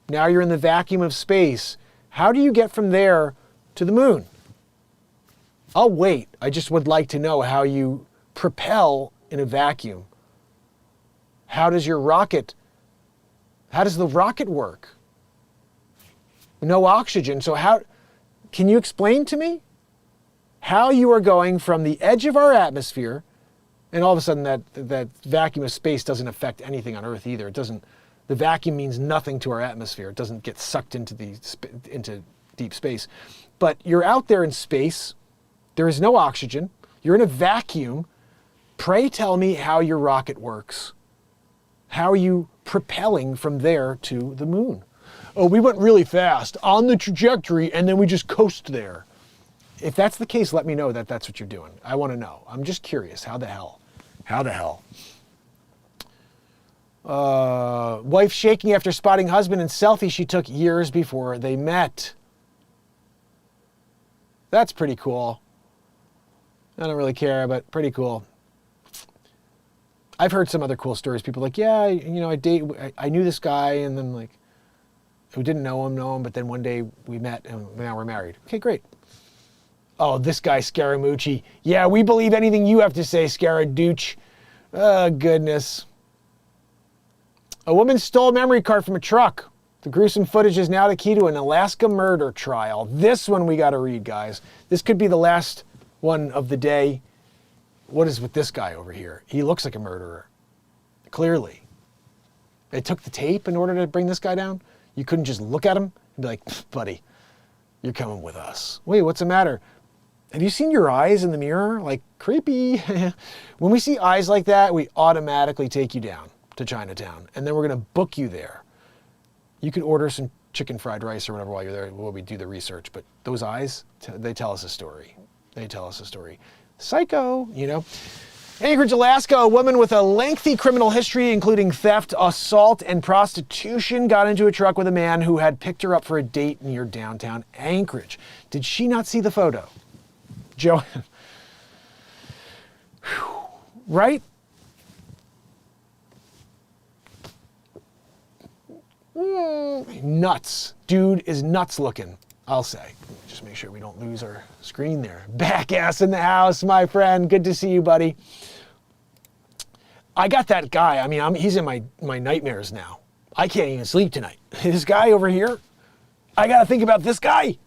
Now you're in the vacuum of space. How do you get from there to the moon? I'll wait. I just would like to know how you propel in a vacuum. How does the rocket work? No oxygen. So can you explain to me how you are going from the edge of our atmosphere, and all of a sudden that vacuum of space doesn't affect anything on Earth either. The vacuum means nothing to our atmosphere. It doesn't get sucked into deep space. But you're out there in space. There is no oxygen. You're in a vacuum. Pray tell me how your rocket works. How are you propelling from there to the moon? Oh, we went really fast on the trajectory and then we just coast there. If that's the case, let me know that that's what you're doing. I want to know. I'm just curious. How the hell? Wife shaking after spotting husband in selfie she took years before they met. That's pretty cool. I don't really care, but pretty cool. I've heard some other cool stories. People are like, yeah, I knew this guy, and then like, who didn't know him, but then one day we met, and now we're married. Okay, great. Oh, this guy, Scaramucci. Yeah, we believe anything you have to say, Scaradooch. Oh, goodness. A woman stole a memory card from a truck. The gruesome footage is now the key to an Alaska murder trial. This one we got to read, guys. This could be the last one of the day. What is with this guy over here? He looks like a murderer. Clearly. They took the tape in order to bring this guy down? You couldn't just look at him and be like, buddy, you're coming with us. Wait, what's the matter? Have you seen your eyes in the mirror? Like, creepy. When we see eyes like that, we automatically take you down to Chinatown, and then we're going to book you there. You can order some chicken fried rice or whatever while you're there while we do the research, but those eyes, they tell us a story. Psycho, Anchorage, Alaska, a woman with a lengthy criminal history, including theft, assault, and prostitution, got into a truck with a man who had picked her up for a date near downtown Anchorage. Did she not see the photo? Joe, right? Nuts. Dude is nuts looking, I'll say. Just make sure we don't lose our screen there. Back ass in the house, my friend. Good to see you, buddy. I got that guy. I mean, he's in my nightmares now. I can't even sleep tonight. This guy over here, I got to think about this guy.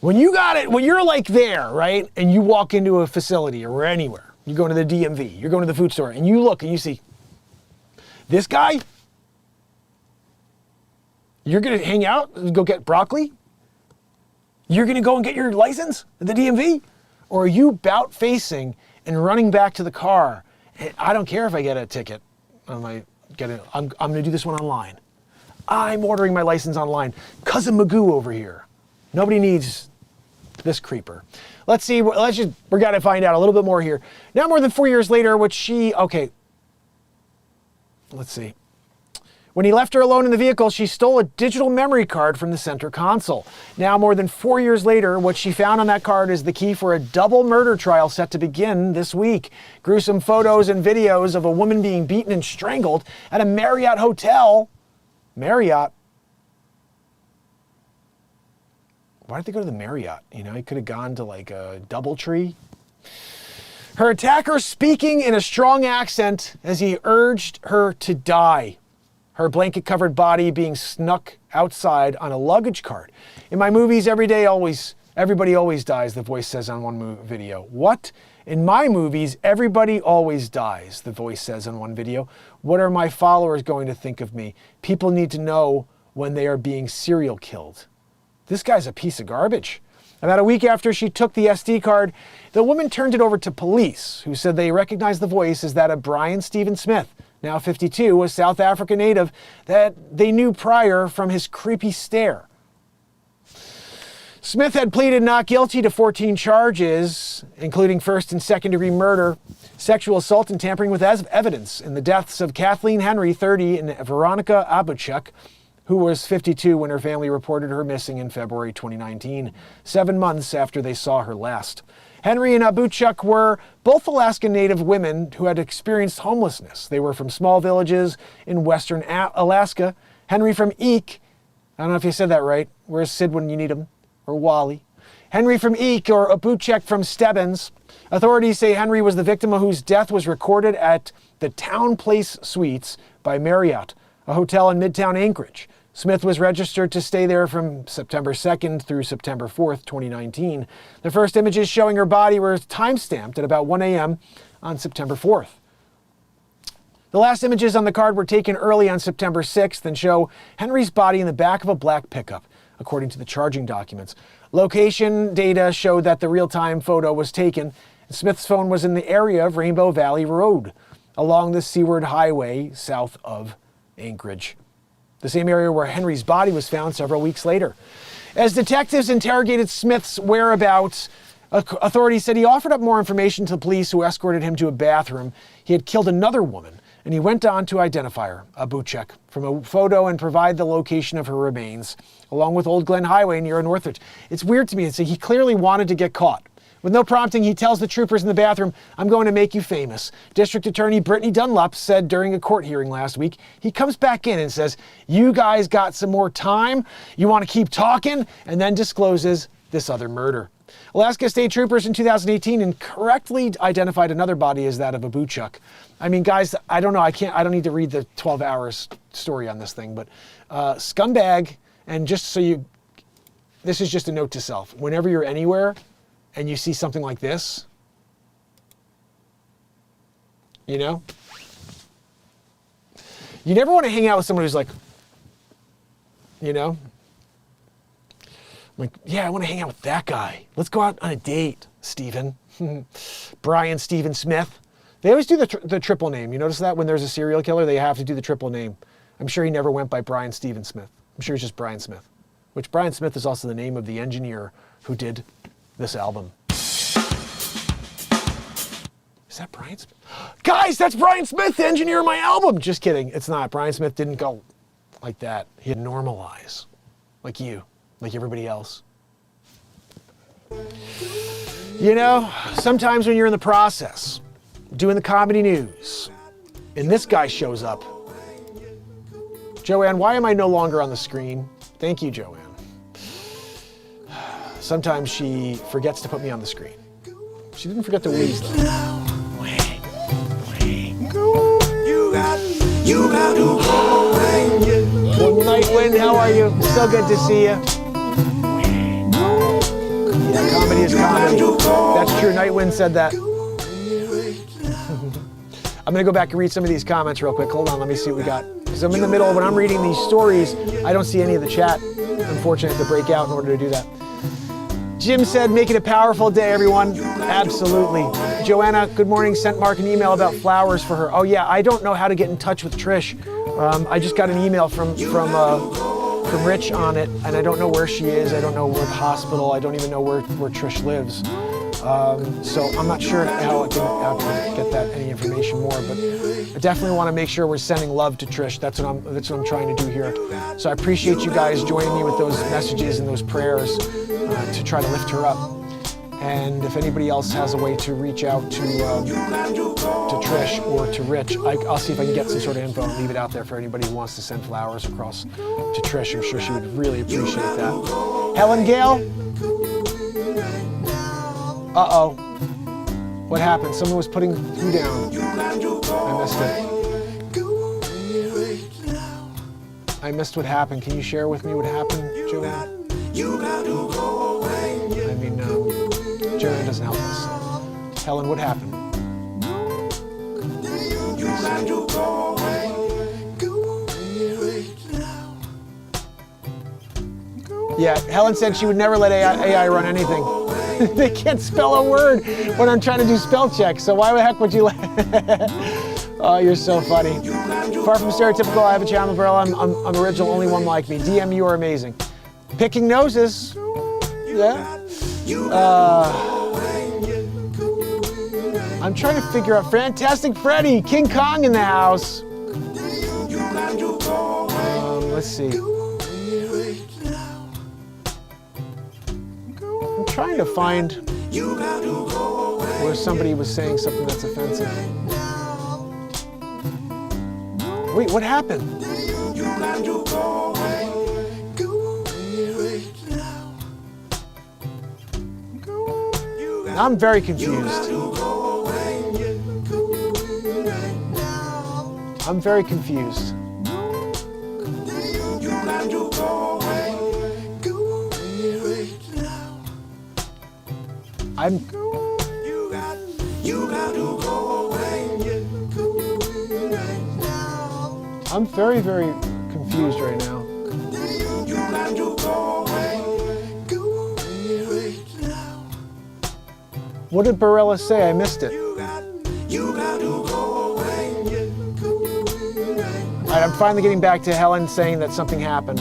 When you're like there, right, and you walk into a facility or anywhere, you go to the DMV, you're going to the food store, and you look and you see this guy, you're going to hang out and go get broccoli? You're going to go and get your license at the DMV? Or are you bout facing and running back to the car? And I don't care if I get a ticket. I'm going to do this one online. I'm ordering my license online. Cousin Magoo over here. Nobody needs this creeper. Let's see, we got to find out a little bit more here. Now more than 4 years later, okay, let's see. When he left her alone in the vehicle, she stole a digital memory card from the center console. Now, more than 4 years later, what she found on that card is the key for a double murder trial set to begin this week. Gruesome photos and videos of a woman being beaten and strangled at a Marriott hotel. Marriott? Why did they go to the Marriott? You know, he could have gone to like a DoubleTree. Her attacker speaking in a strong accent as he urged her to die. Her blanket-covered body being snuck outside on a luggage cart. In my movies, everybody always dies, the voice says on one video. What? In my movies, everybody always dies, the voice says on one video. What are my followers going to think of me? People need to know when they are being serial killed. This guy's a piece of garbage. About a week after she took the SD card, the woman turned it over to police, who said they recognized the voice as that of Brian Stephen Smith, now 52, a South African native that they knew prior from his creepy stare. Smith had pleaded not guilty to 14 charges, including first and second degree murder, sexual assault, and tampering with evidence in the deaths of Kathleen Henry, 30, and Veronica Abuchuk, who was 52 when her family reported her missing in February 2019, 7 months after they saw her last. Henry and Abuchuk were both Alaskan Native women who had experienced homelessness. They were from small villages in western Alaska. Henry from Eek, I don't know if you said that right. Where's Sid when you need him? Or Wally. Henry from Eek or Abuchuk from Stebbins. Authorities say Henry was the victim whose death was recorded at the Town Place Suites by Marriott, a hotel in Midtown Anchorage. Smith was registered to stay there from September 2nd through September 4th, 2019. The first images showing her body were time-stamped at about 1 a.m. on September 4th. The last images on the card were taken early on September 6th and show Henry's body in the back of a black pickup, according to the charging documents. Location data showed that the real-time photo was taken. Smith's phone was in the area of Rainbow Valley Road, along the Seaward Highway south of Anchorage, the same area where Henry's body was found several weeks later. As detectives interrogated Smith's whereabouts, authorities said he offered up more information to the police, who escorted him to a bathroom. He had killed another woman, and he went on to identify her, Abuchuk, from a photo and provide the location of her remains, along with Old Glen Highway near Northridge. It's weird to me. He clearly wanted to get caught. With no prompting, he tells the troopers in the bathroom, "I'm going to make you famous." District Attorney Brittany Dunlop said during a court hearing last week, he comes back in and says, "You guys got some more time? You want to keep talking?" And then discloses this other murder. Alaska State Troopers in 2018 incorrectly identified another body as that of Abuchuk. I mean, guys, I don't know. I don't need to read the 12 hours story on this thing, but scumbag. And just so this is just a note to self. Whenever you're anywhere and you see something like this, you know, you never want to hang out with someone who's like, you know, like, yeah, I want to hang out with that guy. Let's go out on a date, Stephen. Brian Stephen Smith. They always do the triple name. You notice that when there's a serial killer, they have to do the triple name. I'm sure he never went by Brian Stephen Smith. I'm sure he's just Brian Smith, which Brian Smith is also the name of the engineer who did this album. Is that Brian Smith? Guys, that's Brian Smith, the engineer of my album. Just kidding. It's not. Brian Smith didn't go like that. He had normal eyes, like you, like everybody else. You know, sometimes when you're in the process, doing the comedy news, and this guy shows up. Joanne, why am I no longer on the screen? Thank you, Joanne. Sometimes she forgets to put me on the screen. She didn't forget to wheeze, though. Well, Nightwind, how are you? So good to see you. Yeah, comedy is comedy. That's true. Nightwind said that. I'm going to go back and read some of these comments real quick. Hold on, let me see what we got. Because I'm in the middle, when I'm reading these stories, I don't see any of the chat. Unfortunately, I have to break out in order to do that. Jim said, make it a powerful day, everyone. Absolutely. Joanna, good morning, sent Mark an email about flowers for her. Oh yeah, I don't know how to get in touch with Trish. I just got an email from from Rich on it, and I don't know where she is. I don't know where the hospital. I don't even know where Trish lives. So I'm not sure how I can get that any information more, but I definitely want to make sure we're sending love to Trish. That's what I'm trying to do here. So I appreciate you guys joining me with those messages and those prayers to try to lift her up. And if anybody else has a way to reach out to Trish or to Rich, I'll see if I can get some sort of info and leave it out there for anybody who wants to send flowers across to Trish. I'm sure she would really appreciate that. Helen Gale? Uh-oh. What happened? Someone was putting who down? I missed it. I missed what happened. Can you share with me what happened, Joanne? I mean, Joanne doesn't help us. Helen, what happened? Yeah, Helen said she would never let AI run anything. They can't spell a word when I'm trying to do spell check, so why the heck would you let... Oh, you're so funny. Far from stereotypical, I have a channel, Barrel. I'm original, only one like me. DM, you are amazing. Picking noses. Yeah. I'm trying to figure out... Fantastic Freddy, King Kong in the house. Let's see. I'm trying to find where somebody was saying something that's offensive. Wait, what happened? I'm very confused. I'm very confused. I'm very, very confused right now. What did Barella say? I missed it. All right, I'm finally getting back to Helen saying that something happened.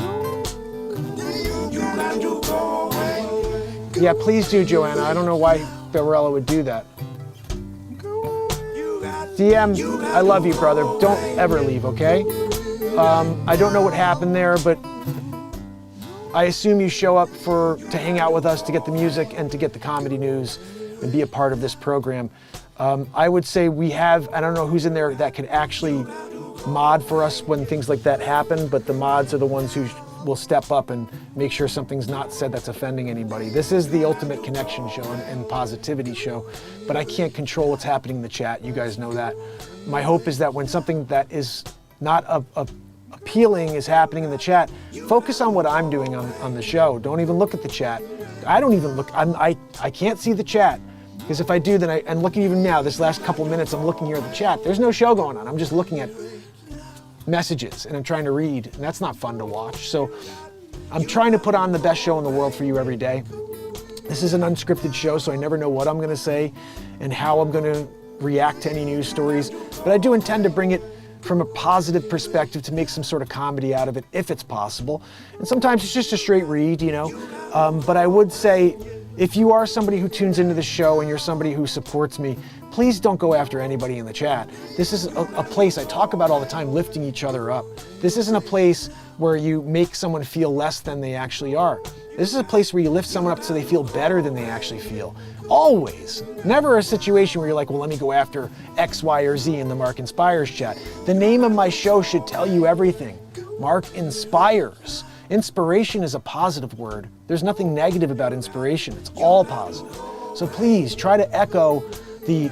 Yeah, please do, Joanna. I don't know why Barella would do that. DM, I love you, brother. Don't ever leave, okay? I don't know what happened there, but I assume you show up to hang out with us, to get the music and to get the comedy news and be a part of this program. I would say we have, I don't know who's in there that could actually mod for us when things like that happen, but the mods are the ones who will step up and make sure something's not said that's offending anybody. This is the ultimate connection show and positivity show, but I can't control what's happening in the chat. You guys know that. My hope is that when something that is not appealing is happening in the chat, focus on what I'm doing on the show. Don't even look at the chat. I don't even look, I can't see the chat, because if I do, then and looking even now, this last couple minutes, I'm looking here at the chat. There's no show going on. I'm just looking at messages and I'm trying to read, and that's not fun to watch. So I'm trying to put on the best show in the world for you every day. This is an unscripted show, so I never know what I'm going to say and how I'm going to react to any news stories, but I do intend to bring it from a positive perspective to make some sort of comedy out of it if it's possible. And sometimes it's just a straight read, you know. But I would say, if you are somebody who tunes into the show and you're somebody who supports me, please don't go after anybody in the chat. This is a place I talk about all the time, lifting each other up. This isn't a place where you make someone feel less than they actually are. This is a place where you lift someone up so they feel better than they actually feel. Always. Never a situation where you're like, well, let me go after X, Y, or Z in the Mark Inspires chat. The name of my show should tell you everything. Mark Inspires. Inspiration is a positive word. There's nothing negative about inspiration. It's all positive. So please try to echo the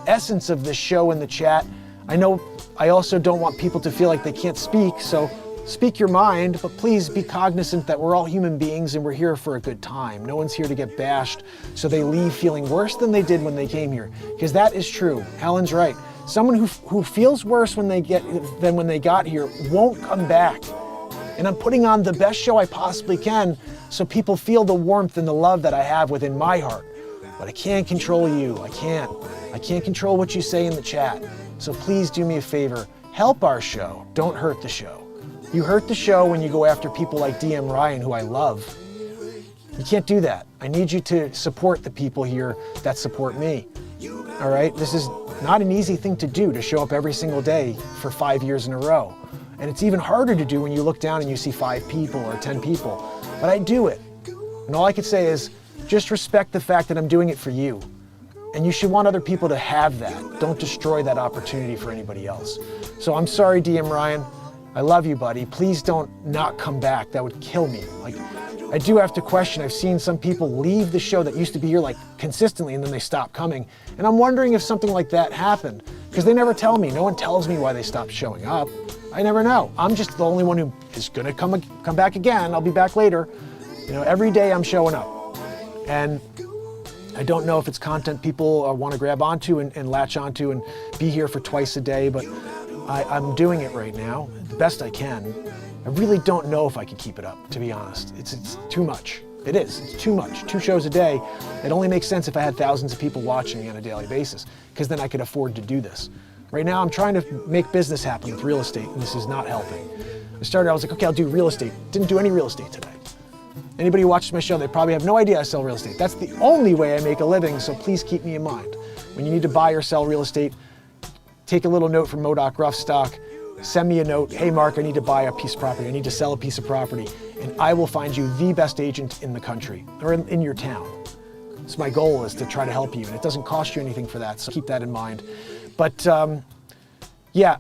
essence of this show in the chat. I know I also don't want people to feel like they can't speak, so speak your mind, but please be cognizant that we're all human beings and we're here for a good time. No one's here to get bashed so they leave feeling worse than they did when they came here, because that is true. Helen's right. Someone who feels worse than when they got here won't come back. And I'm putting on the best show I possibly can so people feel the warmth and the love that I have within my heart. But I can't control you. I can't control what you say in the chat. So please do me a favor. Help our show. Don't hurt the show. You hurt the show when you go after people like DM Ryan, who I love. You can't do that. I need you to support the people here that support me. All right? This is not an easy thing to do, to show up every single day for 5 years in a row. And it's even harder to do when you look down and you see 5 people or 10 people. But I do it. And all I can say is just respect the fact that I'm doing it for you. And you should want other people to have that. Don't destroy that opportunity for anybody else. So I'm sorry, DM Ryan. I love you, buddy. Please don't not come back. That would kill me. Like, I do have to question. I've seen some people leave the show that used to be here like consistently, and then they stop coming. And I'm wondering if something like that happened, because they never tell me. No one tells me why they stopped showing up. I never know. I'm just the only one who is gonna come back again. I'll be back later. You know, every day I'm showing up. And I don't know if it's content people want to grab onto and latch onto and be here for twice a day, but I'm doing it right now the best I can. I really don't know if I could keep it up, to be honest. It's too much. It is. It's too much. 2 shows a day. It only makes sense if I had thousands of people watching me on a daily basis, because then I could afford to do this. Right now, I'm trying to make business happen with real estate, and this is not helping. I was like, okay, I'll do real estate. Didn't do any real estate today. Anybody who watches my show, they probably have no idea I sell real estate. That's the only way I make a living, so please keep me in mind. When you need to buy or sell real estate, take a little note from Modoc Rough Stock, send me a note, hey Mark, I need to buy a piece of property, I need to sell a piece of property, and I will find you the best agent in the country, or in your town. So my goal is to try to help you, and it doesn't cost you anything for that, so keep that in mind. But yeah,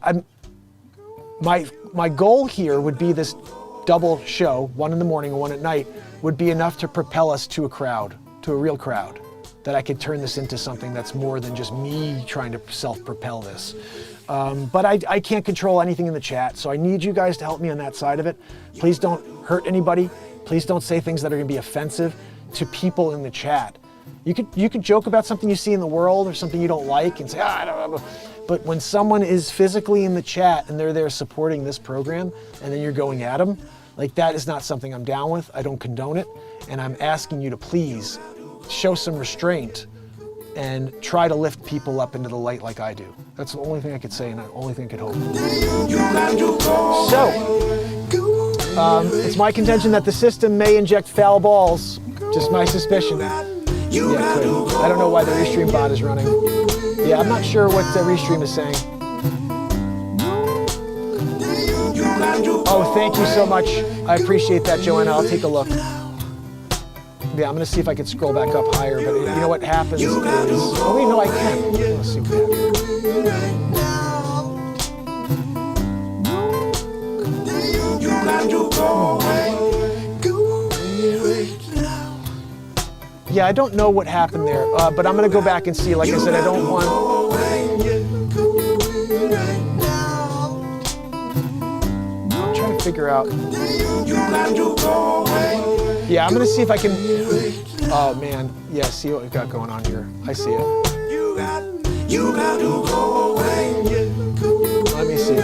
my goal here would be this double show, 1 in the morning and 1 at night, would be enough to propel us to a crowd, to a real crowd, that I could turn this into something that's more than just me trying to self-propel this. But I can't control anything in the chat, so I need you guys to help me on that side of it. Please don't hurt anybody. Please don't say things that are gonna be offensive to people in the chat. You could joke about something you see in the world or something you don't like and say, I don't know. But when someone is physically in the chat and they're there supporting this program and then you're going at them, like, that is not something I'm down with. I don't condone it. And I'm asking you to please show some restraint and try to lift people up into the light like I do. That's the only thing I could say and the only thing I could hope. So, it's my contention that the system may inject foul balls. Just my suspicion. Yeah, it could. I don't know why the Restream bot is running. Yeah, I'm not sure what the Restream is saying. Oh, thank you so much. I appreciate that, Joanna. I'll take a look. Yeah, I'm gonna see if I can scroll back up higher, but you know what happens is, oh wait, no, I can. Let's see what happens. Yeah, I don't know what happened there, but I'm gonna go back and see. Like I said, I don't want. I'm trying to figure out. Yeah, I'm gonna see if I can. Oh man, yeah. See what we've got going on here. I see it. Let me see.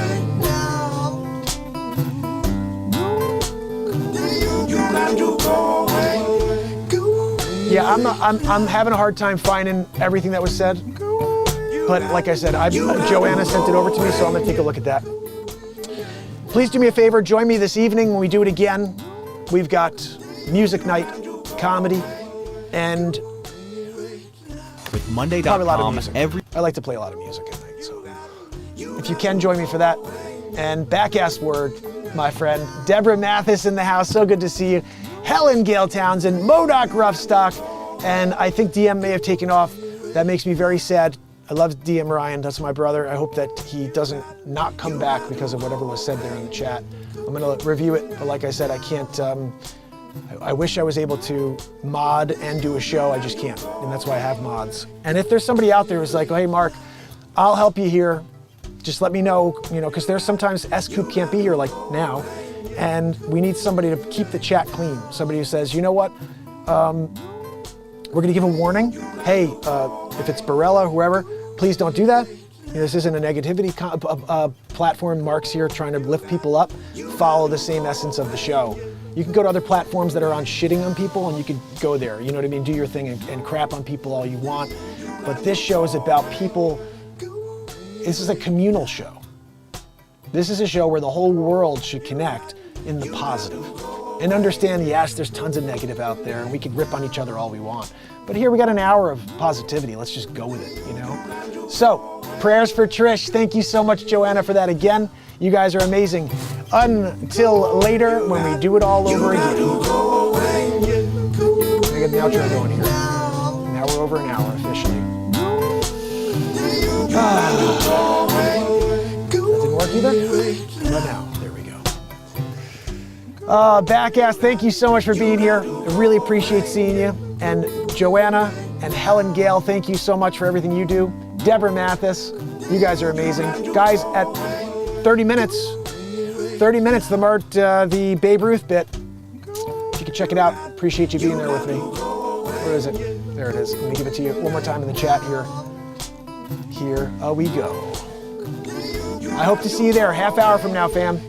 Yeah, I'm having a hard time finding everything that was said. But like I said, Joanna sent it over to me, so I'm gonna take a look at that. Please do me a favor, join me this evening when we do it again. We've got music night, comedy, and with Monday.com I like to play a lot of music at night, so if you can join me for that. And back-ass word, my friend, Deborah Mathis in the house, so good to see you. Helen Gale Townsend, Modoc Roughstock, and I think DM may have taken off. That makes me very sad. I love DM Ryan, that's my brother. I hope that he doesn't not come back because of whatever was said there in the chat. I'm gonna review it, but like I said, I can't, I wish I was able to mod and do a show, I just can't, and that's why I have mods. And if there's somebody out there who's like, oh, hey Mark, I'll help you here, just let me know, you know, because there's sometimes S-Coop can't be here like now, and we need somebody to keep the chat clean. Somebody who says, you know what, we're gonna give a warning. Hey, if it's Barella, whoever, please don't do that. You know, this isn't a negativity platform. Mark's here trying to lift people up. Follow the same essence of the show. You can go to other platforms that are on shitting on people and you could go there, you know what I mean? Do your thing and crap on people all you want. But this show is about people, this is a communal show. This is a show where the whole world should connect in the positive and understand, yes, there's tons of negative out there and we can rip on each other all we want. But here we got an hour of positivity. Let's just go with it, you know? So, prayers for Trish. Thank you so much, Joanna, for that again. You guys are amazing. Until later, when we do it all over again. I get the outro going here. Now we're over an hour officially. That didn't work either? But now, there we go. Backass, thank you so much for being here. I really appreciate seeing you. And Joanna and Helen Gale, thank you so much for everything you do. Deborah Mathis, you guys are amazing. Guys, at 30 minutes, the Babe Ruth bit. If you can check it out, appreciate you being there with me. Where is it? There it is. Let me give it to you one more time in the chat here. Here we go. I hope to see you there, half hour from now, fam.